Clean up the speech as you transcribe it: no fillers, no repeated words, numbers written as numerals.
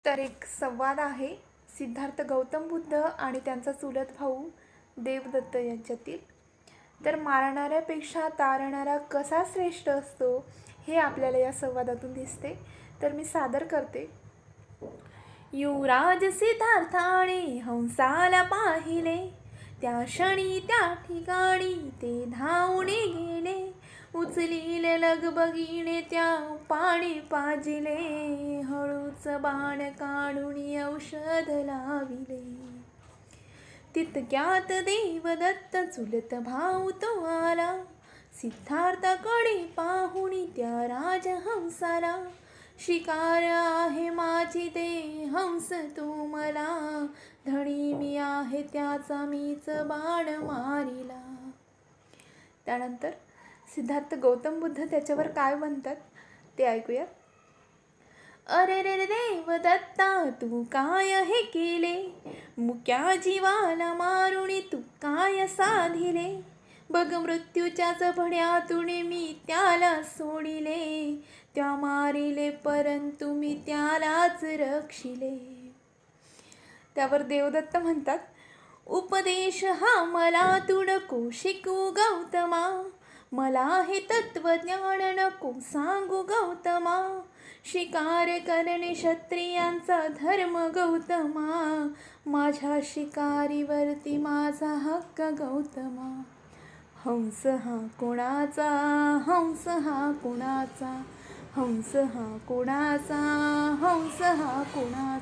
तर एक संवाद आहे सिद्धार्थ गौतम बुद्ध आणि त्यांचा चुलत भाऊ देवदत्त यांच्यातील. तर मारणाऱ्यापेक्षा तारणारा कसा श्रेष्ठ असतो हे आपल्याला या संवादातून दिसते. तर मी सादर करते. युवराज सिद्धार्थाने हंसाला पाहिले, त्या क्षणी त्या ठिकाणी ते धावणे गेले. उचलीले लगबगीने त्या पाणी पाजिले, हळूच बाण काढून औषध लाविले. तितक्यात देवदत्त चुलत भाऊ तो आला, सिद्धार्थाकडे पाहुनी त्या राजहंसाला. शिकार आहे माझी ते हंस तू मला, धणी मी आहे त्याचा मीच बाण मारिला. त्यानंतर सिद्धार्थ गौतम बुद्ध त्याच्यावर काय म्हणतात ते ऐकूया. अरे रे रे देवदत्ता, तू काय हे केले, मुक्या जीवाला मारुणी तू काय साधिले. बघ मृत्यूच्या जबड्यातून मी त्याला सोडिले, त्या मारिले परंतु मी त्यालाच रक्षिले. त्यावर देवदत्त म्हणतात, उपदेश हा मला तू नको शिकू गौतमा, मला हे तत्वज्ञान नको सांगू गौतमा. शिकार करणे क्षत्रियांचा धर्म गौतमा, माझ्या शिकारीवरती माझा हक्क गौतमा. हंस हा कोणाचा, हंस हा कोणाचा, हंस हा कोणाचा, हंस हा कोणाचा.